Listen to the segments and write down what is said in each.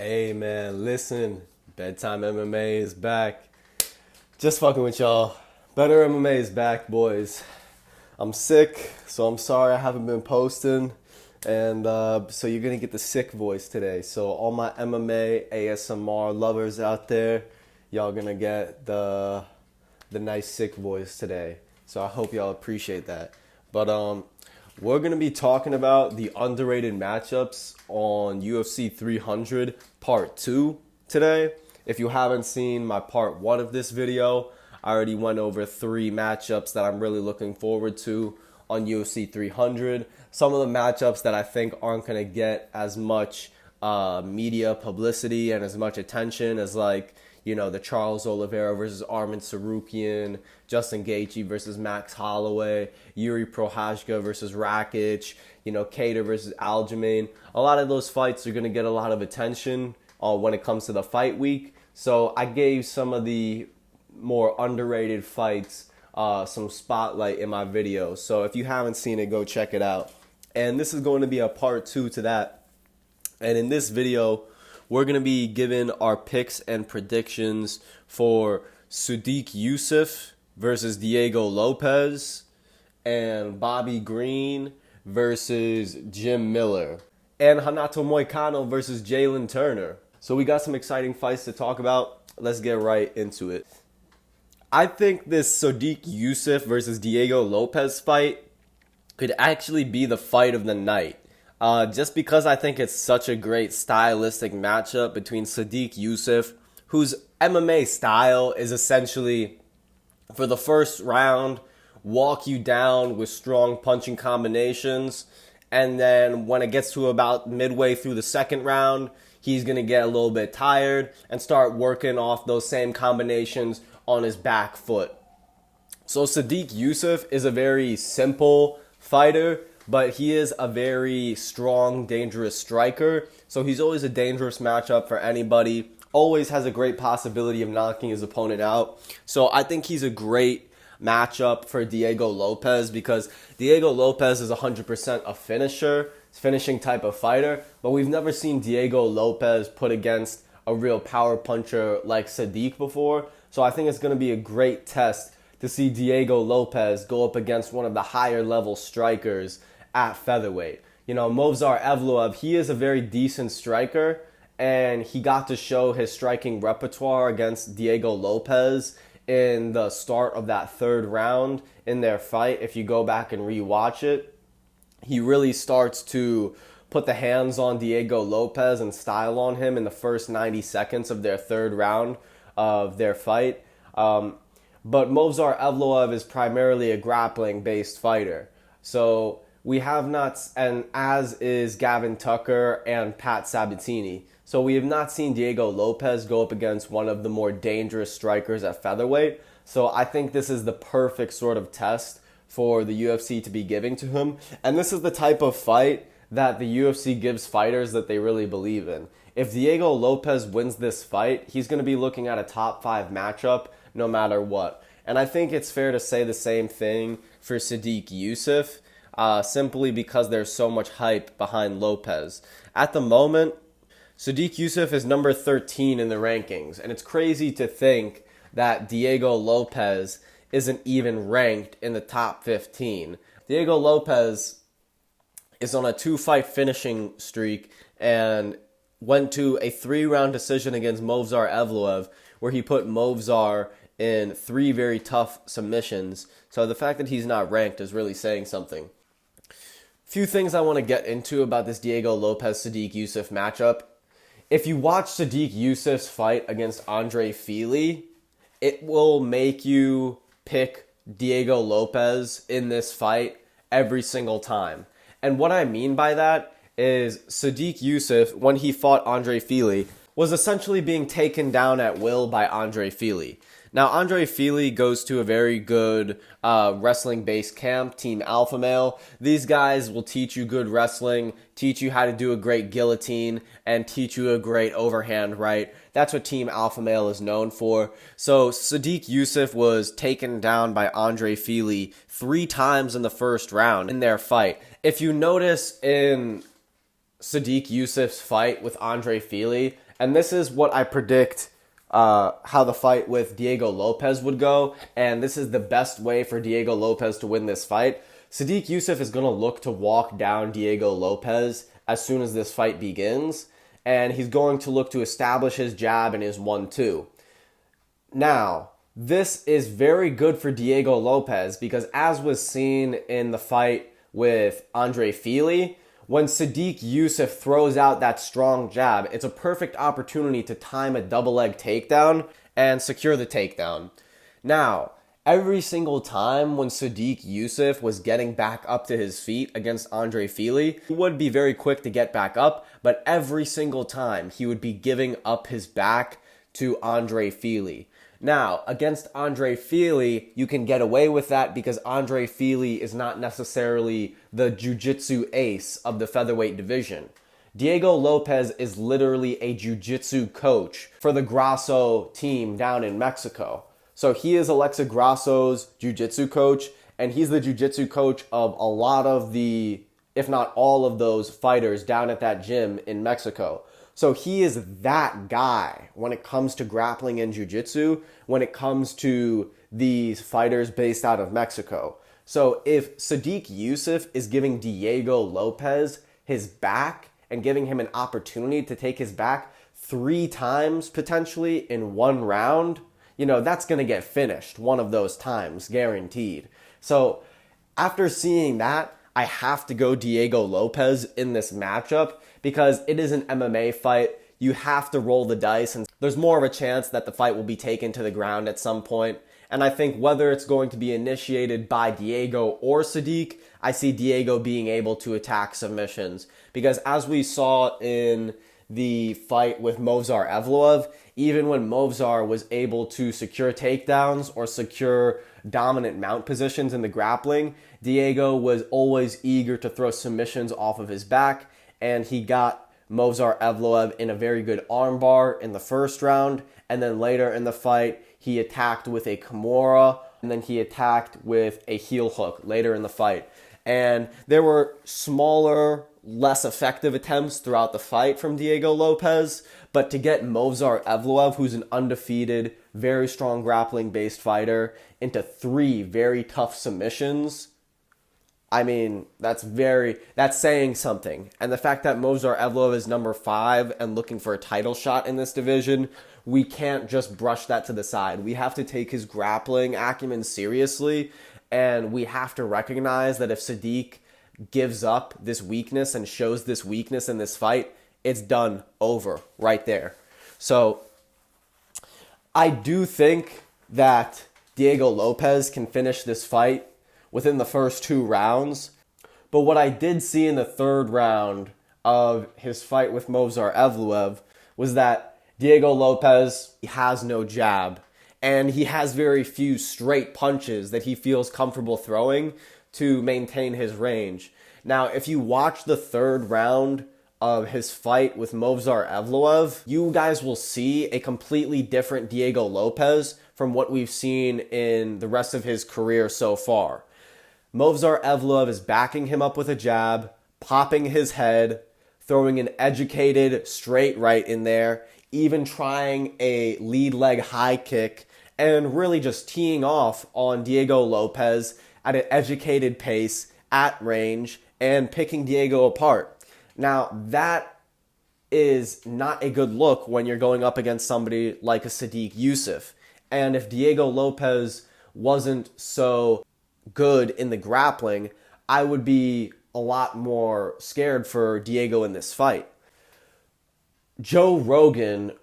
Hey man, listen, Bedtime MMA is back. Just fucking with y'all. Better MMA is back, boys. I'm sick, so I'm sorry I haven't been posting. And so you're gonna get the sick voice today. So all my MMA ASMR lovers out there, y'all gonna get the nice sick voice today. So I hope y'all appreciate that. But we're going to be talking about the underrated matchups on UFC 300 Part 2 today. If you haven't seen my Part 1 of this video, I already went over 3 matchups that I'm really looking forward to on UFC 300. Some of the matchups that I think aren't going to get as much media publicity and as much attention as the Charles Oliveira versus Arman Tsarukyan, Justin Gaethje versus Max Holloway, Yuri Prochazka versus Rakic, Kattar versus Aljamain. A lot of those fights are going to get a lot of attention when it comes to the fight week. So I gave some of the more underrated fights some spotlight in my video. So if you haven't seen it, go check it out. And this is going to be a part 2 to that. And in this video, we're going to be giving our picks and predictions for Sodiq Yusuff versus Diego Lopez and Bobby Green versus Jim Miller and Renato Moicano versus Jalen Turner. So we got some exciting fights to talk about. Let's get right into it. I think this Sodiq Yusuff versus Diego Lopez fight could actually be the fight of the night. Just because I think it's such a great stylistic matchup between Sodiq Yusuff, whose MMA style is essentially, for the first round, walk you down with strong punching combinations, and then when it gets to about midway through the second round, he's going to get a little bit tired and start working off those same combinations on his back foot. So Sodiq Yusuff is a very simple fighter, but he is a very strong, dangerous striker. So he's always a dangerous matchup for anybody. Always has a great possibility of knocking his opponent out. So I think he's a great matchup for Diego Lopez because Diego Lopez is 100% a finisher, finishing type of fighter. But we've never seen Diego Lopez put against a real power puncher like Sodiq before. So I think it's going to be a great test to see Diego Lopez go up against one of the higher level strikers at featherweight. Movsar Evloev, he is a very decent striker, and he got to show his striking repertoire against Diego Lopez in the start of that third round in their fight. If you go back and rewatch it, he really starts to put the hands on Diego Lopez and style on him in the first 90 seconds of their third round of their fight. But Movsar Evloev is primarily a grappling-based fighter. So we have not, and as is Gavin Tucker and Pat Sabatini. So we have not seen Diego Lopez go up against one of the more dangerous strikers at featherweight. So I think this is the perfect sort of test for the UFC to be giving to him. And this is the type of fight that the UFC gives fighters that they really believe in. If Diego Lopez wins this fight, he's going to be looking at a top 5 matchup no matter what. And I think it's fair to say the same thing for Sodiq Yusuff. Simply because there's so much hype behind Lopez. At the moment, Sodiq Yusuff is number 13 in the rankings, and it's crazy to think that Diego Lopez isn't even ranked in the top 15. Diego Lopez is on a 2-fight finishing streak and went to a 3-round decision against Movsar Evloev, where he put Movsar in 3 very tough submissions. So the fact that he's not ranked is really saying something. Few things I want to get into about this Diego Lopez-Sodiq Yusuff matchup. If you watch Sodiq Yusuff's fight against Andre Fili, it will make you pick Diego Lopez in this fight every single time. And what I mean by that is Sodiq Yusuff, when he fought Andre Fili, was essentially being taken down at will by Andre Fili. Now, Andre Fili goes to a very good wrestling-based camp, Team Alpha Male. These guys will teach you good wrestling, teach you how to do a great guillotine, and teach you a great overhand right. That's what Team Alpha Male is known for. So Sodiq Yusuff was taken down by Andre Fili 3 times in the first round in their fight. If you notice in Sadiq Yusuf's fight with Andre Fili, and this is what I predict how the fight with Diego Lopez would go, and this is the best way for Diego Lopez to win this fight. Sadiq Yusuf is going to look to walk down Diego Lopez as soon as this fight begins, and he's going to look to establish his jab and his 1-2. Now, this is very good for Diego Lopez because, as was seen in the fight with Andre Fili, when Sadiq Yusuf throws out that strong jab, it's a perfect opportunity to time a double leg takedown and secure the takedown. Now, every single time when Sadiq Yusuf was getting back up to his feet against Andre Fili, he would be very quick to get back up, but every single time he would be giving up his back to Andre Fili. Now, against Andre Fili, you can get away with that because Andre Fili is not necessarily the jiu-jitsu ace of the featherweight division. Diego Lopez is literally a jiu-jitsu coach for the Grasso team down in Mexico. So he is Alexa Grasso's jiu-jitsu coach, and he's the jiu-jitsu coach of a lot of the, if not all of those fighters down at that gym in Mexico. So he is that guy when it comes to grappling and jiu-jitsu, when it comes to these fighters based out of Mexico. So if Sadiq Yusuf is giving Diego Lopez his back and giving him an opportunity to take his back 3 times potentially in one round, that's going to get finished one of those times, guaranteed. So after seeing that, I have to go Diego Lopez in this matchup because it is an MMA fight. You have to roll the dice, and there's more of a chance that the fight will be taken to the ground at some point. And I think whether it's going to be initiated by Diego or Sadiq, I see Diego being able to attack submissions. Because as we saw in the fight with Movsar Evloev, even when Movsar was able to secure takedowns or secure dominant mount positions in the grappling, Diego was always eager to throw submissions off of his back, and he got Movsar Evloev in a very good armbar in the first round, and then later in the fight, he attacked with a Kimura, and then he attacked with a heel hook later in the fight. And there were smaller, less effective attempts throughout the fight from Diego Lopez, but to get Movsar Evloev, who's an undefeated, very strong grappling-based fighter, into 3 very tough submissions, I mean, that's saying something. And the fact that Movsar Evloev is number 5 and looking for a title shot in this division, we can't just brush that to the side. We have to take his grappling acumen seriously, and we have to recognize that if Sadiq gives up this weakness and shows this weakness in this fight, it's done, over, right there. So I do think that Diego Lopez can finish this fight within the first 2 rounds. But what I did see in the 3rd round of his fight with Movsar Evloev was that Diego Lopez has no jab, and he has very few straight punches that he feels comfortable throwing to maintain his range. Now, if you watch the 3rd round of his fight with Movsar Evloev, you guys will see a completely different Diego Lopez from what we've seen in the rest of his career so far. Movsar Evloev is backing him up with a jab, popping his head, throwing an educated straight right in there, even trying a lead leg high kick, and really just teeing off on Diego Lopez at an educated pace, at range, and picking Diego apart. Now, that is not a good look when you're going up against somebody like a Sadiq Yusuf. And if Diego Lopez wasn't so good in the grappling, I would be a lot more scared for Diego in this fight. Joe Rogan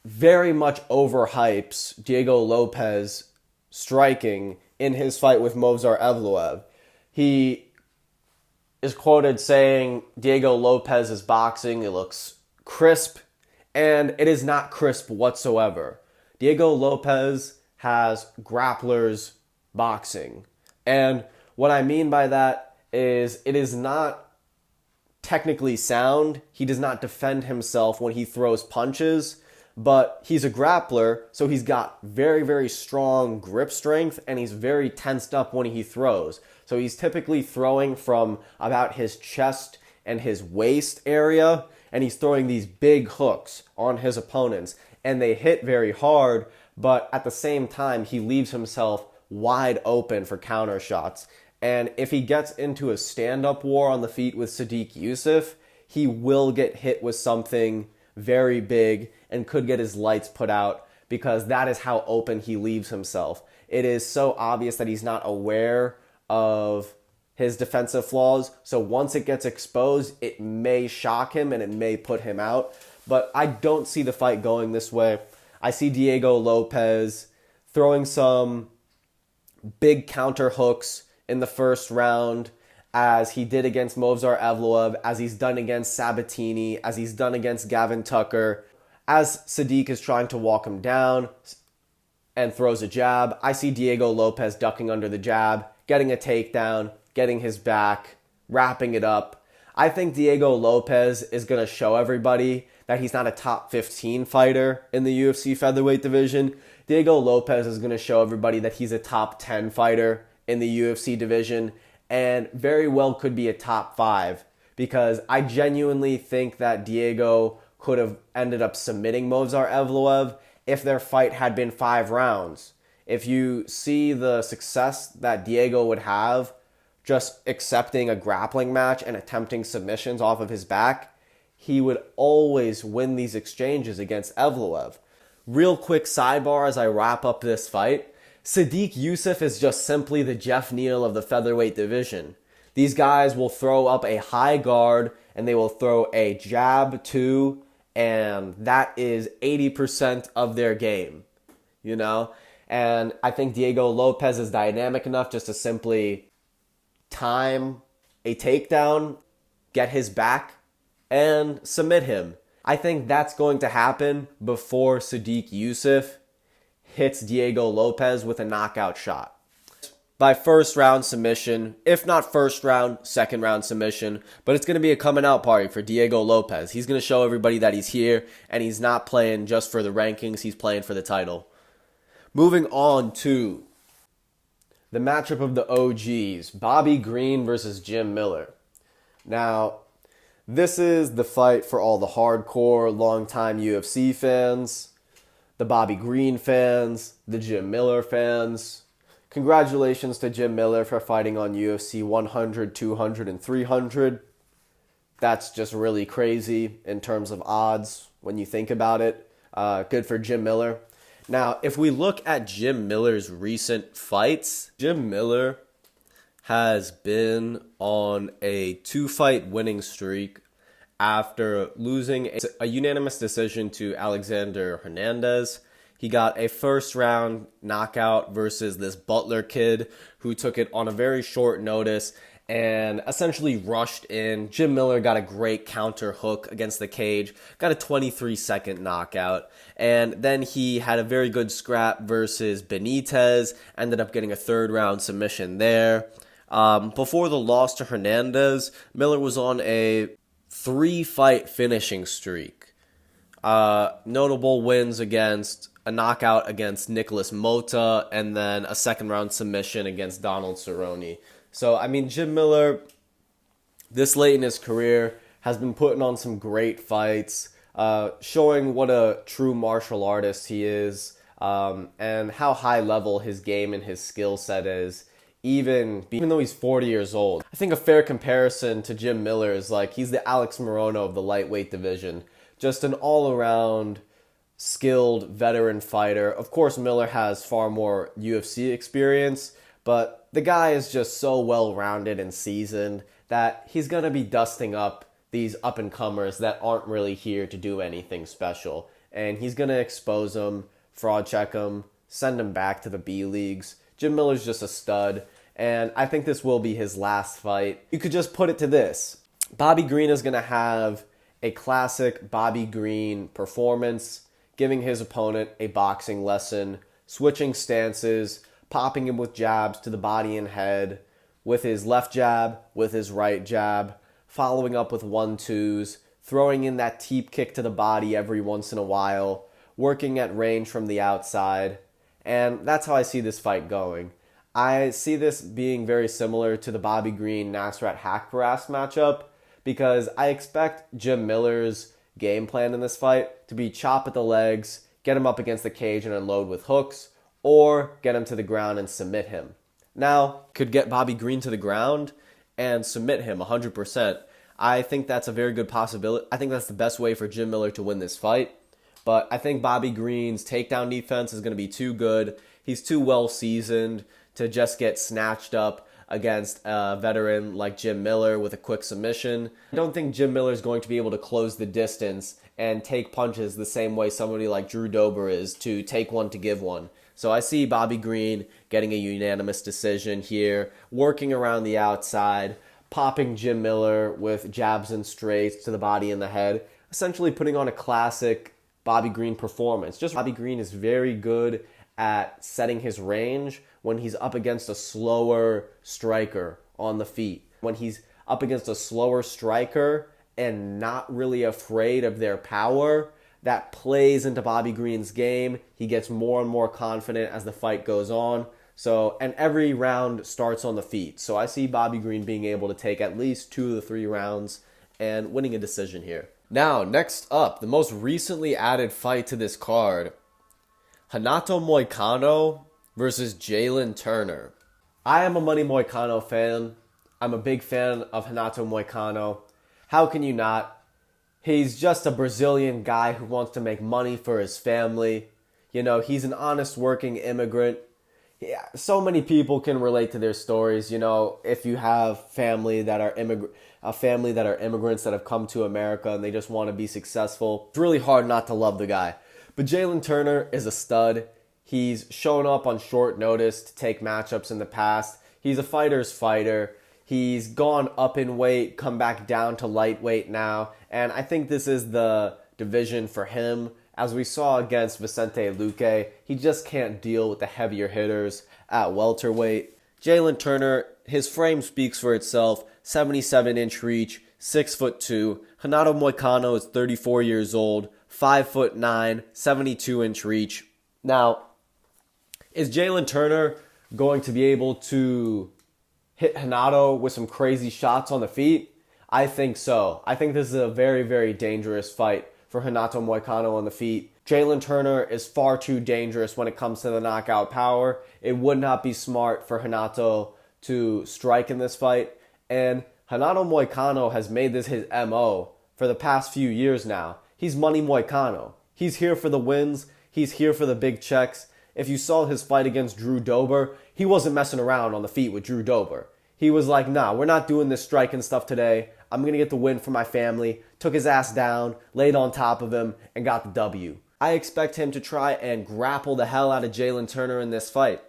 very much overhypes Diego Lopez striking in his fight with Movsar Evloev. He is quoted saying Diego Lopez's boxing, it looks crisp, and it is not crisp whatsoever. Diego Lopez has grappler's boxing. And what I mean by that is it is not technically sound. He does not defend himself when he throws punches, but he's a grappler, so he's got very, very strong grip strength, and he's very tensed up when he throws. So he's typically throwing from about his chest and his waist area, and he's throwing these big hooks on his opponents, and they hit very hard, but at the same time, he leaves himself wide open for counter shots. And if he gets into a stand-up war on the feet with Sadiq Yusuff, he will get hit with something very big and could get his lights put out, because that is how open he leaves himself. It is so obvious that he's not aware of his defensive flaws. So once it gets exposed, it may shock him and it may put him out. But I don't see the fight going this way. I see Diego Lopez throwing some big counter hooks in the first round, as he did against Movsar Evloev, as he's done against Sabatini, as he's done against Gavin Tucker. As Sadiq is trying to walk him down and throws a jab, I see Diego Lopez ducking under the jab, getting a takedown, getting his back, wrapping it up. I think Diego Lopez is going to show everybody that he's not a top 15 fighter in the UFC featherweight division. Diego Lopez is going to show everybody that he's a top 10 fighter in the UFC division, and very well could be a top 5, because I genuinely think that Diego could have ended up submitting Movsar Evloev if their fight had been 5 rounds. If you see the success that Diego would have just accepting a grappling match and attempting submissions off of his back, he would always win these exchanges against Evloev. Real quick sidebar as I wrap up this fight. Sadiq Yusuff is just simply the Jeff Neal of the featherweight division. These guys will throw up a high guard and they will throw a jab too, and that is 80% of their game, you know? And I think Diego Lopez is dynamic enough just to simply time a takedown, get his back, and submit him. I think that's going to happen before Sadiq Yusuff hits Diego Lopez with a knockout shot. By first round submission, if not first round, second round submission, but it's going to be a coming out party for Diego Lopez. He's going to show everybody that he's here, and he's not playing just for the rankings, he's playing for the title. Moving on to the matchup of the OGs, Bobby Green versus Jim Miller. Now, this is the fight for all the hardcore, longtime UFC fans, the Bobby Green fans, the Jim Miller fans. Congratulations to Jim Miller for fighting on UFC 100, 200, and 300. That's just really crazy in terms of odds when you think about it. Good for Jim Miller. Now, if we look at Jim Miller's recent fights, Jim Miller has been on a 2-fight winning streak after losing a unanimous decision to Alexander Hernandez. He got a first-round knockout versus this Butler kid who took it on a very short notice and essentially rushed in. Jim Miller got a great counter hook against the cage, got a 23-second knockout, and then he had a very good scrap versus Benitez, ended up getting a third-round submission there. Before the loss to Hernandez, Miller was on a 3-fight finishing streak. Notable wins against a knockout against Nicholas Mota, and then a second-round submission against Donald Cerrone. So, I mean, Jim Miller, this late in his career, has been putting on some great fights, showing what a true martial artist he is, and how high level his game and his skill set is, even though he's 40 years old. I think a fair comparison to Jim Miller is like he's the Alex Morono of the lightweight division. Just an all-around skilled veteran fighter. Of course, Miller has far more UFC experience, but the guy is just so well-rounded and seasoned that he's going to be dusting up these up-and-comers that aren't really here to do anything special. And he's going to expose them, fraud check them, send them back to the B leagues. Jim Miller's just a stud, and I think this will be his last fight. You could just put it to this. Bobby Green is going to have a classic Bobby Green performance, giving his opponent a boxing lesson, switching stances, popping him with jabs to the body and head, with his left jab, with his right jab, following up with 1-2s, throwing in that teep kick to the body every once in a while, working at range from the outside. And that's how I see this fight going. I see this being very similar to the Bobby Green-Nasrat Haqparast matchup, because I expect Jim Miller's game plan in this fight to be chop at the legs, get him up against the cage and unload with hooks, or get him to the ground and submit him. Now, could get Bobby Green to the ground and submit him 100%. I think that's a very good possibility. I think that's the best way for Jim Miller to win this fight. But I think Bobby Green's takedown defense is going to be too good. He's too well seasoned to just get snatched up against a veteran like Jim Miller with a quick submission. I don't think Jim Miller is going to be able to close the distance and take punches the same way somebody like Drew Dober is, to take one to give one. So I see Bobby Green getting a unanimous decision here, working around the outside, popping Jim Miller with jabs and straights to the body and the head, essentially putting on a classic Bobby Green performance. Just Bobby Green is very good at setting his range when he's up against a slower striker on the feet. When he's up against a slower striker and not really afraid of their power, that plays into Bobby Green's game. He gets more and more confident as the fight goes on. And every round starts on the feet. So I see Bobby Green being able to take at least 2 to 3 rounds and winning a decision here. Now, next up, the most recently added fight to this card, Renato Moicano versus Jalen Turner. I am a Money Moicano fan. I'm a big fan of Renato Moicano. How can you not? He's just a Brazilian guy who wants to make money for his family. You know, he's an honest working immigrant. Yeah, so many people can relate to their stories. You know, if you have family that are immigrants that have come to America and they just want to be successful, it's really hard not to love the guy. But Jalen Turner is a stud. He's shown up on short notice to take matchups in the past. He's a fighter's fighter. He's gone up in weight, come back down to lightweight now, and I think this is the division for him. As we saw against Vicente Luque, he just can't deal with the heavier hitters at welterweight. Jalen Turner, his frame speaks for itself, 77-inch reach, 6'2". Renato Moicano is 34 years old, 5'9", 72-inch reach. Now, is Jalen Turner going to be able to hit Renato with some crazy shots on the feet? I think so. I think this is a very, very dangerous fight for Renato Moicano on the feet. Jalen Turner is far too dangerous when it comes to the knockout power. It would not be smart for Renato to strike in this fight. And Renato Moicano has made this his MO for the past few years now. He's Money Moicano. He's here for the wins. He's here for the big checks. If you saw his fight against Drew Dober, he wasn't messing around on the feet with Drew Dober. He was like, nah, we're not doing this striking stuff today. I'm going to get the win for my family. Took his ass down, laid on top of him, and got the W. I expect him to try and grapple the hell out of Jalen Turner in this fight.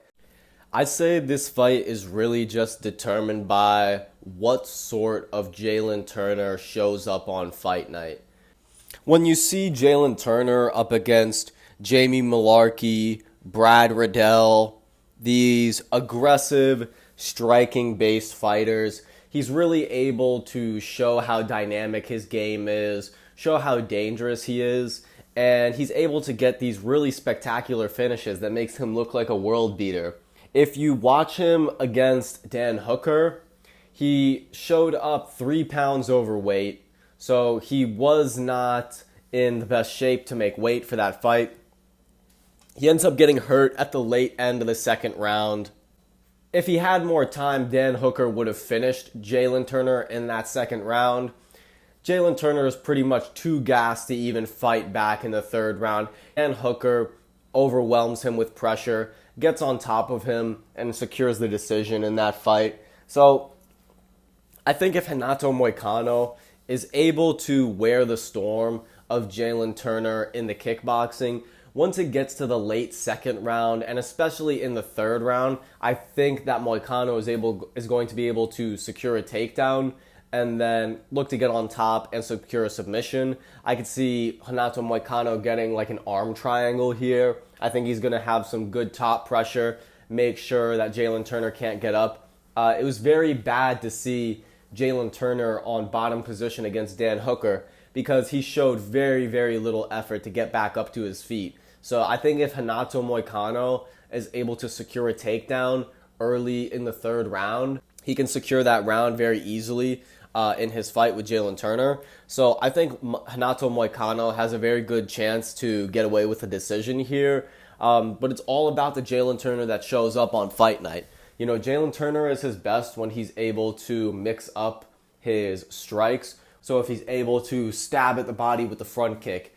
I'd say this fight is really just determined by what sort of Jalen Turner shows up on fight night. When you see Jalen Turner up against Jamie Malarkey, Brad Riddell, these aggressive, striking-based fighters, he's really able to show how dynamic his game is, show how dangerous he is, and he's able to get these really spectacular finishes that makes him look like a world beater. If you watch him against Dan Hooker, he showed up 3 pounds overweight, so he was not in the best shape to make weight for that fight. He ends up getting hurt at the late end of the second round. If he had more time, Dan Hooker would have finished Jalen Turner in that second round. Jalen Turner is pretty much too gassed to even fight back in the third round. Dan Hooker overwhelms him with pressure, gets on top of him, and secures the decision in that fight. So I think if Renato Moicano is able to wear the storm of Jalen Turner in the kickboxing, once it gets to the late second round, and especially in the third round, I think that Moicano is going to be able to secure a takedown and then look to get on top and secure a submission. I could see Renato Moicano getting like an arm triangle here. I think he's going to have some good top pressure, make sure that Jalen Turner can't get up. It was very bad to see Jalen Turner on bottom position against Dan Hooker because he showed very, very little effort to get back up to his feet. So I think if Renato Moicano is able to secure a takedown early in the third round, he can secure that round very easily. in his fight with Jalen Turner. So I think Renato Moicano has a very good chance to get away with a decision here. But it's all about the Jalen Turner that shows up on fight night. You know, Jalen Turner is his best when he's able to mix up his strikes. So if he's able to stab at the body with the front kick,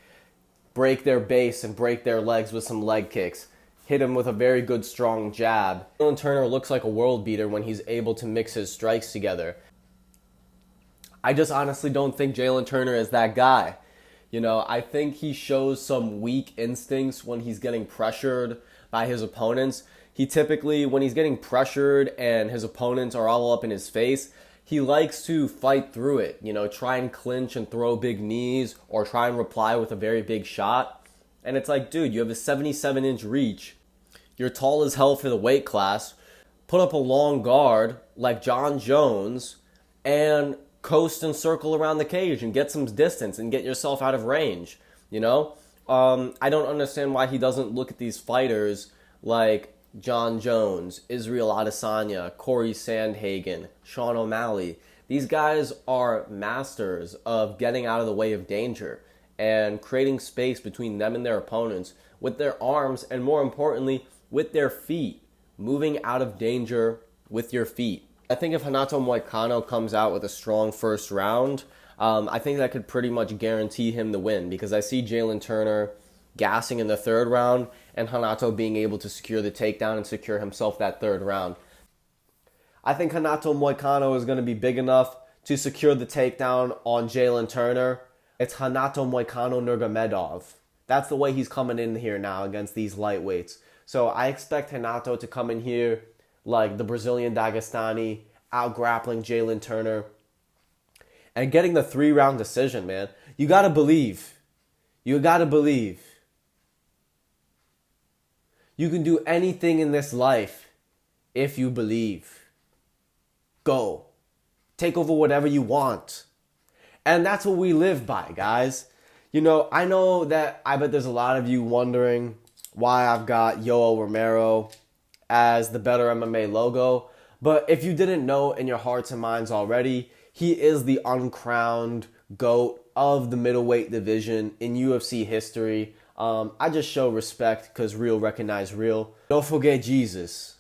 break their base and break their legs with some leg kicks, hit him with a very good strong jab. Jalen Turner looks like a world beater when he's able to mix his strikes together. I just honestly don't think Jalen Turner is that guy. You know, I think he shows some weak instincts when he's getting pressured by his opponents. He typically, when he's getting pressured and his opponents are all up in his face, he likes to fight through it, you know, try and clinch and throw big knees or try and reply with a very big shot. And it's like, dude, you have a 77-inch reach. You're tall as hell for the weight class. Put up a long guard like John Jones and coast and circle around the cage and get some distance and get yourself out of range, you know? I don't understand why he doesn't look at these fighters like John Jones, Israel Adesanya, Corey Sandhagen, Sean O'Malley. These guys are masters of getting out of the way of danger and creating space between them and their opponents with their arms and, more importantly, with their feet, moving out of danger with your feet. I think if Renato Moicano comes out with a strong first round, I think that could pretty much guarantee him the win, because I see Jalen Turner gassing in the third round and Renato being able to secure the takedown and secure himself that third round. I think Renato Moicano is going to be big enough to secure the takedown on Jalen Turner. It's Renato Moicano Nurmagomedov. That's the way he's coming in here now against these lightweights. So I expect Renato to come in here like the Brazilian Dagestani, out-grappling Jalen Turner and getting the 3-round decision, man. You got to believe. You got to believe. You can do anything in this life if you believe. Go. Take over whatever you want. And that's what we live by, guys. You know, I know that I bet there's a lot of you wondering why I've got Yoel Romero as the Better MMA logo. But if you didn't know in your hearts and minds already, he is the uncrowned GOAT of the middleweight division in UFC history. I just show respect because real recognize real. Don't forget Jesus.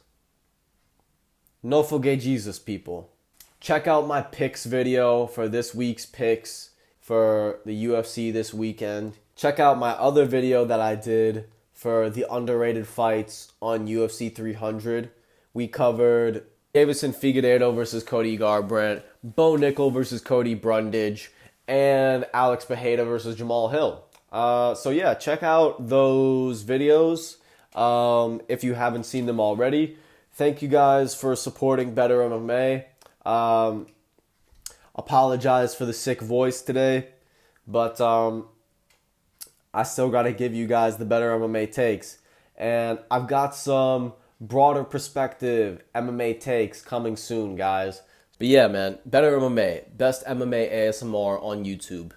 Don't forget Jesus, people. Check out my picks video for this week's picks for the UFC this weekend. Check out my other video that I did for the underrated fights on UFC 300. We covered Davison Figueiredo versus Cody Garbrandt, Bo Nickel versus Cody Brundage, and Alex Pereira versus Jamal Hill. So yeah, check out those videos if you haven't seen them already. Thank you guys for supporting Better MMA. Apologize for the sick voice today, but I still got to give you guys the Better MMA takes. And I've got some broader perspective MMA takes coming soon, guys. But yeah, man, Better MMA, best MMA ASMR on YouTube.